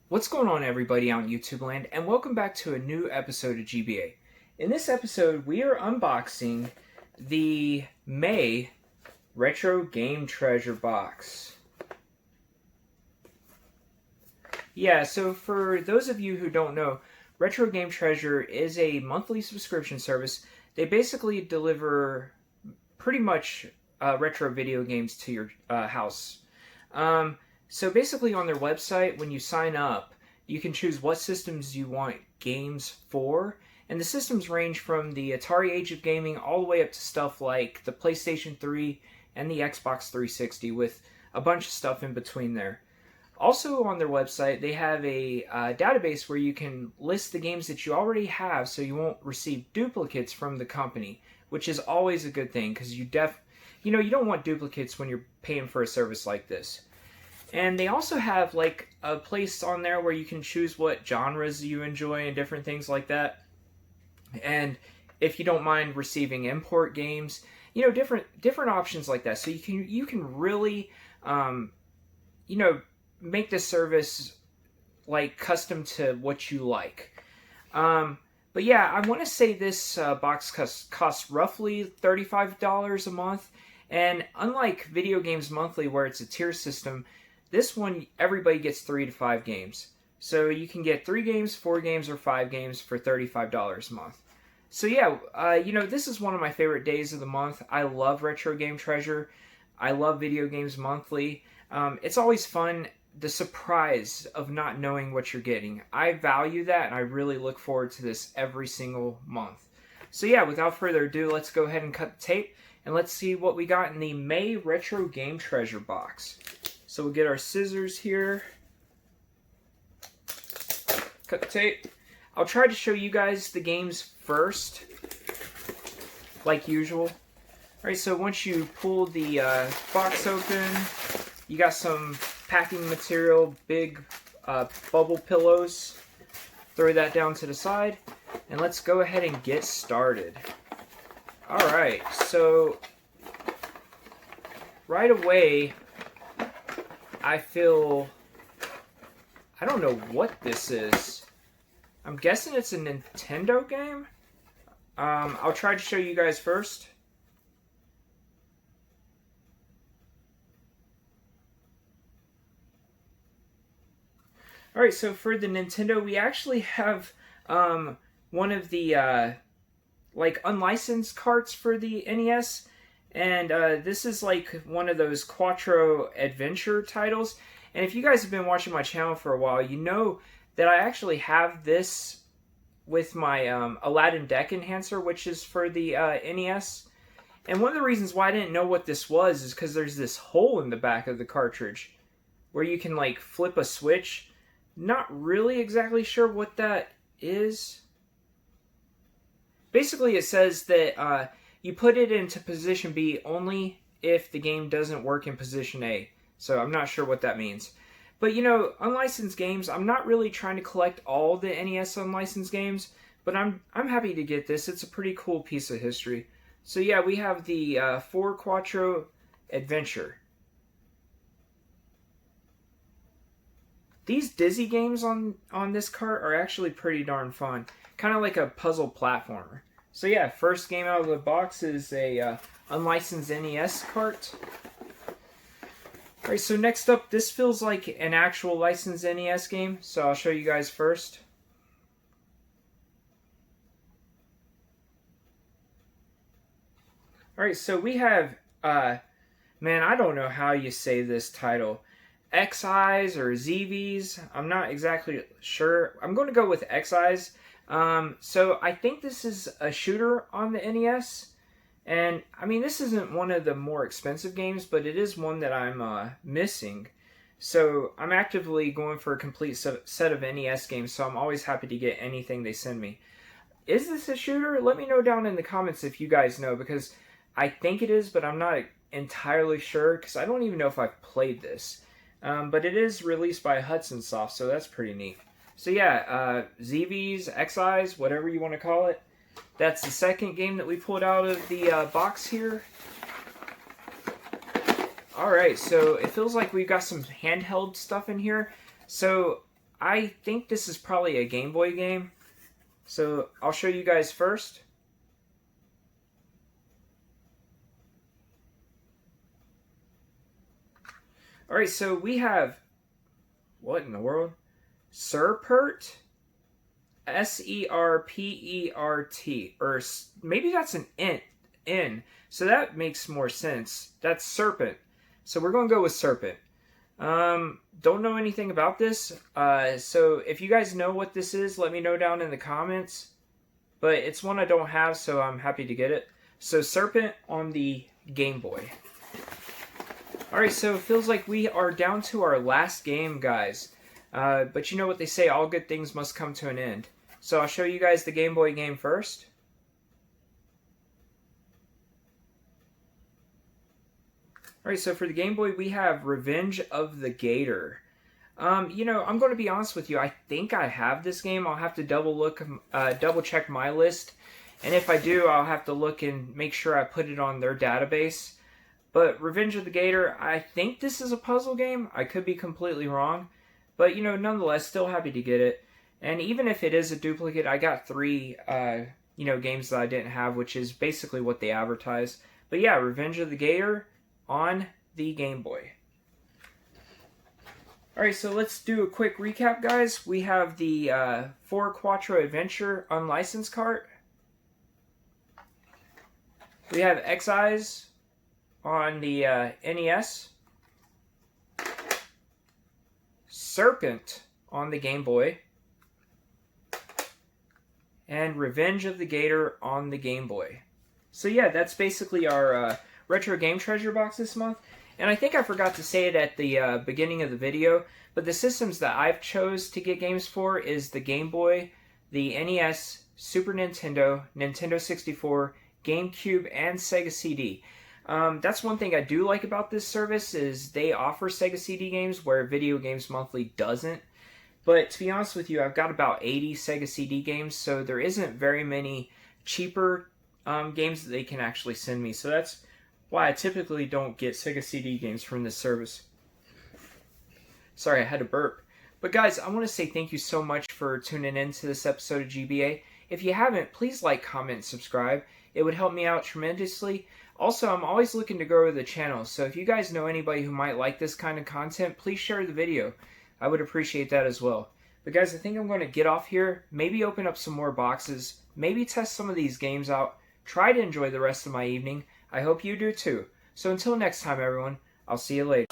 What's going on, everybody out in YouTube land, and welcome back to a new episode of GBA. In this episode, we are unboxing the May Retro Game Treasure box. Yeah, so for those of you who don't know, Retro Game Treasure is a monthly subscription service. They basically deliver pretty much retro video games to your house. So basically on their website, when you sign up, you can choose what systems you want games for. And the systems range from the Atari Age of Gaming all the way up to stuff like the PlayStation 3 and the Xbox 360 with a bunch of stuff in between there. Also on their website, they have a database where you can list the games that you already have so you won't receive duplicates from the company, which is always a good thing because you don't want duplicates when you're paying for a service like this. And they also have like a place on there where you can choose what genres you enjoy and different things like that. And if you don't mind receiving import games, different options like that. So you can really make this service like custom to what you like. But yeah, I want to say this box costs roughly $35 a month. And unlike Video Games Monthly, where it's a tier system, this one, everybody gets 3 to 5 games. So you can get 3 games, 4 games, or 5 games for $35 a month. So yeah, this is one of my favorite days of the month. I love Retro Game Treasure. I love Video Games Monthly. It's always fun, the surprise of not knowing what you're getting. I value that, and I really look forward to this every single month. So yeah, without further ado, let's go ahead and cut the tape, and let's see what we got in the May Retro Game Treasure box. So we'll get our scissors here, cut the tape. I'll try to show you guys the games first, like usual. Alright, so once you pull the box open, you got some packing material, big bubble pillows. Throw that down to the side, and let's go ahead and get started. Alright, so right away, I don't know what this is. I'm guessing it's a Nintendo game. I'll try to show you guys first. Alright, so for the Nintendo, we actually have one of the unlicensed carts for the NES. And this is like one of those Quattro adventure titles. And if you guys have been watching my channel for a while, you know that I actually have this with my Aladdin Deck Enhancer, which is for the NES. And one of the reasons why I didn't know what this was is because there's this hole in the back of the cartridge where you can like flip a switch. Not really exactly sure what that is. Basically, it says that you put it into position B only if the game doesn't work in position A. So I'm not sure what that means. But unlicensed games, I'm not really trying to collect all the NES unlicensed games, but I'm happy to get this. It's a pretty cool piece of history. So yeah, we have the 4 Quattro Adventure. These Dizzy games on this cart are actually pretty darn fun. Kind of like a puzzle platformer. So yeah, first game out of the box is a unlicensed NES cart. Alright, so next up, this feels like an actual licensed NES game, so I'll show you guys first. Alright, so we have, man, I don't know how you say this title. X-Eyes or ZVs, I'm not exactly sure. I'm going to go with X-Eyes. So I think this is a shooter on the NES, and I mean this isn't one of the more expensive games, but it is one that I'm missing. So I'm actively going for a complete set of NES games, so I'm always happy to get anything they send me. Is this a shooter? Let me know down in the comments if you guys know, because I think it is, but I'm not entirely sure, because I don't even know if I've played this. But it is released by Hudson Soft, so that's pretty neat. So yeah, ZVs, X-Eyes, whatever you want to call it. That's the second game that we pulled out of the box here. Alright, so it feels like we've got some handheld stuff in here. So I think this is probably a Game Boy game. So I'll show you guys first. Alright, so we have, what in the world? Serpert? Serpert. Or maybe that's an N. So that makes more sense. That's serpent. So we're going to go with serpent. Don't know anything about this. So if you guys know what this is, let me know down in the comments. But it's one I don't have, so I'm happy to get it. So serpent on the Game Boy. Alright, so it feels like we are down to our last game, guys. But you know what they say, all good things must come to an end. So I'll show you guys the Game Boy game first. Alright, so for the Game Boy, we have Revenge of the Gator. You know, I'm going to be honest with you, I think I have this game. I'll have to double check my list. And if I do, I'll have to look and make sure I put it on their database. But Revenge of the Gator, I think this is a puzzle game. I could be completely wrong. But, you know, nonetheless, still happy to get it. And even if it is a duplicate, I got 3, you know, games that I didn't have, which is basically what they advertise. But yeah, Revenge of the Gator on the Game Boy. Alright, so let's do a quick recap, guys. We have the 4 Quattro Adventure unlicensed cart. We have X-Eyes on the NES. Serpent on the Game Boy. And Revenge of the Gator on the Game Boy. So yeah, that's basically our retro game treasure box this month. And I think I forgot to say it at the beginning of the video, but the systems that I've chose to get games for is the Game Boy, the NES, Super Nintendo, Nintendo 64, GameCube, and Sega CD. That's one thing I do like about this service is they offer Sega CD games where Video Games Monthly doesn't. But to be honest with you, I've got about 80 Sega CD games, so there isn't very many cheaper games that they can actually send me. So that's why I typically don't get Sega CD games from this service. Sorry, I had to burp. But guys, I want to say thank you so much for tuning in to this episode of GBA. If you haven't, please like, comment, and subscribe. It would help me out tremendously. Also, I'm always looking to grow the channel, so if you guys know anybody who might like this kind of content, please share the video. I would appreciate that as well. But guys, I think I'm going to get off here, maybe open up some more boxes, maybe test some of these games out, try to enjoy the rest of my evening. I hope you do too. So until next time, everyone, I'll see you later.